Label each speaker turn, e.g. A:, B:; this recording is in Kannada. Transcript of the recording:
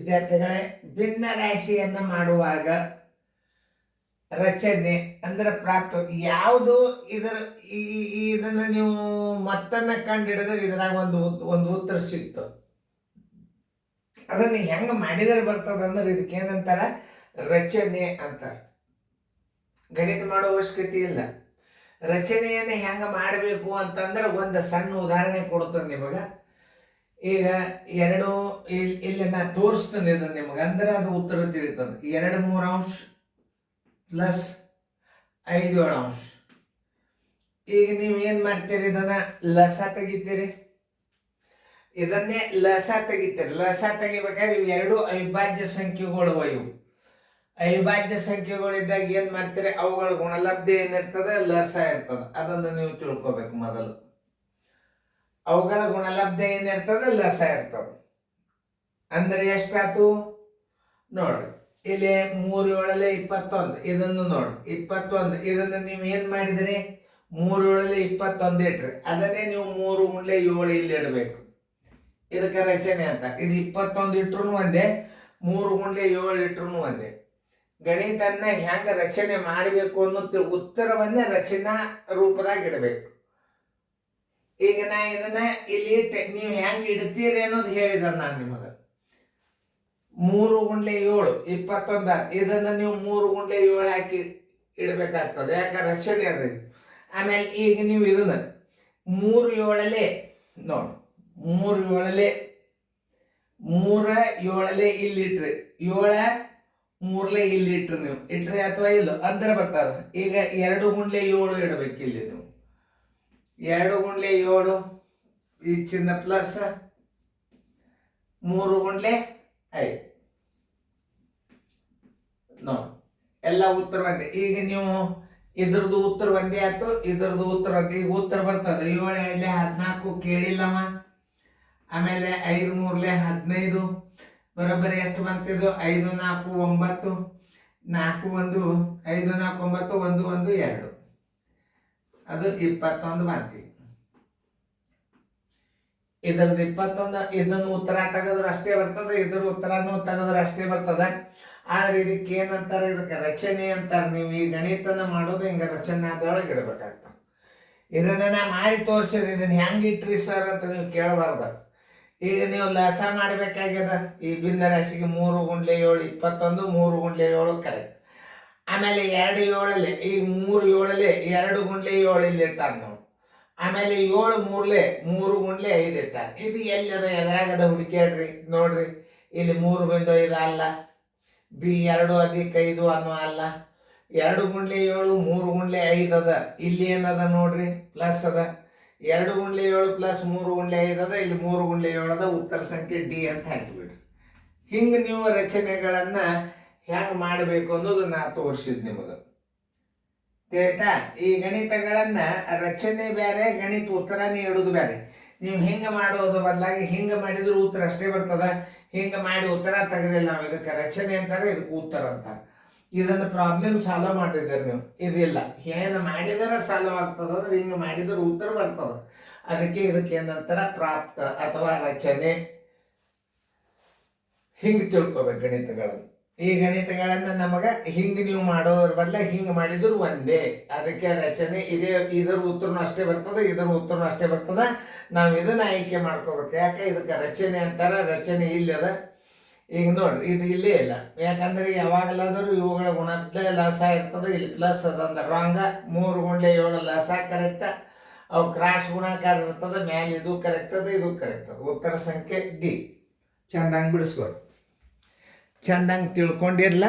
A: ವಿದ್ಯಾರ್ಥಿಗಳೇ, ಭಿನ್ನ ರಾಶಿಯನ್ನು ಮಾಡುವಾಗ ರಚನೆ ಅಂದ್ರೆ ಪ್ರಾಪ್ತ ಯಾವುದು ಇದನ್ನು ನೀವು ಮತ್ತನ್ನ ಕಂಡು ಹಿಡಿದ್ರೆ ಇದ್ರಾಗ ಒಂದು ಉತ್ತರ ಸಿಕ್ತು. ಅದನ್ನ ಹೆಂಗ ಮಾಡಿದರೆ ಬರ್ತದ ಅಂದ್ರೆ ಇದಕ್ಕೆ ಏನಂತಾರ, ರಚನೆ ಅಂತಾರ. ಗಣಿತ ಮಾಡೋ ಅವಶ್ಯಕತೆ ಇಲ್ಲ. ರಚನೆಯನ್ನು ಹೆಂಗ ಮಾಡಬೇಕು ಅಂತಂದ್ರೆ ಒಂದು ಸಣ್ಣ ಉದಾಹರಣೆ ಕೊಡ್ತೇನೆ ನಿಮಗ. ಈಗ ಇಲ್ಲಿ ನಾ ತೋರಿಸ್ತೇನೆ ಇದನ್ನು ನಿಮಗೆ, ಅಂದ್ರೆ ಅದು ಉತ್ತರ ತಿಳಿತದೆ. 2 3 ಪ್ಲಸ್ 5 7. ಈಗ ನೀವು ಏನ್ ಮಾಡ್ತೀರಿ, ಇದನ್ನ ಲಸ ತೆಗಿತೀರಿ. ಇದನ್ನೇ ಲಸ ತೆಗಿತೀರಿ. ಲಸ ತೆಗಿಬೇಕಾದ್ರೆ ಇವು 2 ಅವಿಭಾಜ್ಯ ಸಂಖ್ಯೆಗಳು. ಇವು ಅವಿಭಾಜ್ಯ ಸಂಖ್ಯೆಗಳಿದ್ದಾಗ ಏನ್ ಮಾಡ್ತೀರಿ, ಅವುಗಳ ಗುಣಲಬ್ಧ ಏನಿರ್ತದೆ, ಲಸ ಇರ್ತದೆ. ಅದನ್ನು ನೀವು ತಿಳ್ಕೊಬೇಕು ಮೊದಲು. ಅವುಗಳ ಗುಣಲಬ್ಧ ಏನಿರ್ತದೆ, ಲಸ ಇರ್ತದೆ. ಅಂದ್ರೆ ಎಷ್ಟಾತು ನೋಡ್ರಿ, ಇಲ್ಲಿ 3 7 21. ಇದನ್ನು ನೋಡ್ರಿ 21. ಇದನ್ನು ನೀವು ಏನ್ ಮಾಡಿದ್ರಿ, 3 7 21 ಇಟ್ರಿ. ಅದನ್ನೇ ನೀವು 3 × 7 ಇಲ್ಲಿ ಇಡಬೇಕು. ಇದಕ್ಕೆ ರಚನೆ ಅಂತ. ಇದು 21 ಇಟ್ರು ಒಂದೇ, 3 × 7 ಇಟ್ರು ಒಂದೇ. ಗಣಿತನ್ನ ಹೆಂಗ ರಚನೆ ಮಾಡಬೇಕು ಅನ್ನೋ ಉತ್ತರವನ್ನೇ ರಚನಾ ರೂಪದಾಗ ಇಡಬೇಕು. ಈಗ ನಾ ಇದನ್ನ ಇಲ್ಲಿ ನೀವು ಹೆಂಗ್ ಇಡ್ತೀರಿ ಅನ್ನೋದು ಹೇಳಿದ ನಾನು ನಿಮಗೆ. 3 × 7 21. ಇದನ್ನ ನೀವು 3 × 7 ಹಾಕಿ ಇಡಬೇಕಾಗ್ತದೆ, ಯಾಕೆ ರಚನೆ ಅದ. ಆಮೇಲೆ ಈಗ ನೀವು ಇದನ್ನ 3 7 ನೋಡಿ, 3 7 ಇಲ್ಲಿ ಇಟ್ರಿ, 7 3 ಇಲ್ಲಿ ಇಟ್ರಿ. ನೀವು ಇಟ್ರಿ ಅಥವಾ ಇಲ್ಲ ಅಂದ್ರೆ ಬರ್ತದ. ಈಗ 2 × 7 ಇಡಬೇಕು ಇಲ್ಲಿ ನೀವು. 2 × 7 ಈ ಚಿನ್ನ ಪ್ಲಸ್ 3 × 5 ನೋಡಿ, ಎಲ್ಲ ಉತ್ತರ ಒಂದೇ. ಈಗ ನೀವು ಇದ್ರದ್ದು ಉತ್ತರ ಒಂದೇ ಆಯ್ತು, ಇದ್ರದ್ದು ಉತ್ತರ ಒಂದೇ. ಈಗ ಉತ್ತರ ಬರ್ತದೆ 7 2 14 ಕೇಳಿಲ್ಲಮ್ಮ. ಆಮೇಲೆ 5 3 15 ಬರೋಬ್ಬರಿ ಎಷ್ಟು ಬಂತಿದ್ದು, 5 4 9 4 1 5 4 9 1 1 2 ಅದು 21 ಬಂತಿ. ಇದ್ರದ್ದು 21. ಇದನ್ನು ಉತ್ತರ ತೆಗೆದ್ರೆ ಅಷ್ಟೇ ಬರ್ತದೆ, ಇದ್ರ ಉತ್ತರನೂ ತೆಗೆದ್ರೆ ಅಷ್ಟೇ ಬರ್ತದೆ. ಆದ್ರೆ ಇದಕ್ಕೆ ಏನಂತಾರೆ, ಇದಕ್ಕೆ ರಚನೆ ಅಂತಾರೆ. ನೀವು ಈ ಗಣಿತನ ಮಾಡೋದು ಹಿಂಗ ರಚನೆ ಅದೊಳಗೆ ಇಡಬೇಕಾಗ್ತದೆ. ಇದನ್ನ ನಾ ಮಾಡಿ ತೋರಿಸಿದ, ಇದನ್ನ ಹೆಂಗ್ ಇಟ್ರಿ ಸರ್ ಅಂತ ನೀವು ಕೇಳಬಾರ್ದ. ಈಗ ನೀವು ಲಸ ಮಾಡಬೇಕಾಗ್ಯದ. ಈ ಭಿನ್ನ ರಾಶಿಗೆ 3 × 7 21, 3 × 7 ಕರೆಕ್ಟ್. ಆಮೇಲೆ 2 7 ಈಗ 3 7 2 × 7 ಇಲ್ಲಿ ಇಟ್ಟಾರ ನಾವು. ಆಮೇಲೆ 7 3 3 × 5 ಇಟ್ಟಾರ. ಇದು ಎಲ್ಲದ ಎದುರಾಗದ ಹುಡುಕ್ಯಾಡ್ರಿ ನೋಡ್ರಿ. ಇಲ್ಲಿ 3 ಬಿಂದು 5 ಅಲ್ಲ, ಬಿ 2 + 5 ಅನ್ನೋ ಅಲ್ಲ. 2 × 7 3 × 5 ಅದ. ಇಲ್ಲಿ ಏನದ ನೋಡ್ರಿ, ಪ್ಲಸ್ ಅದ. 2 × 7 ಪ್ಲಸ್ 3 × 5 ಅದ. ಇಲ್ಲಿ 3 × 7 ಅದ. ಉತ್ತರ ಸಂಖ್ಯೆ ಡಿ ಅಂತ ಹಾಕಿಬಿಡ್ರಿ. ಹಿಂಗೆ ನೀವು ರಚನೆಗಳನ್ನ ಹೆಂಗ್ ಮಾಡಬೇಕು ಅನ್ನೋದು ನಾ ತೋರಿಸಿದ್ ನಿಮಗೆ. ತಿಳಿತಾ? ಈ ಗಣಿತಗಳನ್ನ ರಚನೆ ಬೇರೆ, ಗಣಿತ ಉತ್ತರನೇ ಇಡೋದು ಬೇರೆ. ನೀವು ಹಿಂಗೆ ಮಾಡೋದು ಬದಲಾಗಿ ಹಿಂಗೆ ಮಾಡಿದ್ರು ಉತ್ತರ ಅಷ್ಟೇ ಬರ್ತದ. ಹಿಂಗೆ ಮಾಡಿ ಉತ್ತರ ತೆಗೆದಿಲ್ಲ ನಾವು, ಇದಕ್ಕೆ ರಚನೆ ಅಂತಾರೆ, ಇದಕ್ಕೆ ಉತ್ತರ ಅಂತಾರೆ. ಇದನ್ನು ಪ್ರಾಬ್ಲಮ್ ಸಾಲ್ವ್ ಮಾಡಿದ್ದೀರಿ ನೀವು. ಇದಿಲ್ಲ, ಏನು ಮಾಡಿದರೆ ಸಾಲ್ವ್ ಆಗ್ತದ ಅಂದ್ರೆ ಹಿಂಗೆ ಮಾಡಿದ್ರೆ ಉತ್ತರ ಬರ್ತದ. ಅದಕ್ಕೆ ಇದಕ್ಕೆ ಏನಂತಾರ, ಪ್ರಾಪ್ತ ಅಥವಾ ರಚನೆ. ಹಿಂಗೆ ತಿಳ್ಕೊಬೇಕು ಗಣಿತಗಳನ್ನು. ಈ ಗಣಿತಗಳನ್ನ ನಮಗೆ ಹಿಂಗೆ ನೀವು ಮಾಡೋದ್ರ ಬದಲ ಹಿಂಗೆ ಮಾಡಿದ್ರು ಒಂದೇ. ಅದಕ್ಕೆ ರಚನೆ ಇದೆ. ಇದರ ಉತ್ತರನೂ ಅಷ್ಟೇ ಬರ್ತದೆ, ಇದರ ಉತ್ತರನೂ ಅಷ್ಟೇ ಬರ್ತದೆ. ನಾವು ಇದನ್ನ ಆಯ್ಕೆ ಮಾಡ್ಕೋಬೇಕು. ಯಾಕೆ ಇದಕ್ಕೆ ರಚನೆ ಅಂತಾರ, ರಚನೆ ಇಲ್ಲದ. ಈಗ ನೋಡ್ರಿ, ಇದು ಇಲ್ಲೇ ಇಲ್ಲ. ಯಾಕಂದ್ರೆ ಯಾವಾಗಲಾದರೂ ಇವುಗಳ ಗುಣದ ಲಸ ಇರ್ತದೆ, ಇಲ್ಲಿ ಪ್ಲಸ್ ಅದ ಅಂದ್ರೆ ರಾಂಗ. 3 × 7 ಲಸ ಕರೆಕ್ಟ್. ಅವು ಕ್ರಾಸ್ ಗುಣಾಕಾರ ಇರ್ತದೆ. ಮ್ಯಾಲೆ ಇದು ಕರೆಕ್ಟ್ ಅದ, ಇದು ಕರೆಕ್ಟ್ ಅದ. ಉತ್ತರ ಸಂಖ್ಯೆ ಡಿ. ಚಂದಂಗೆ ಬಿಡಿಸ್ಕೊಡಿ. ಚಂದಂಗೆ ತಿಳ್ಕೊಂಡಿರ್ಲ.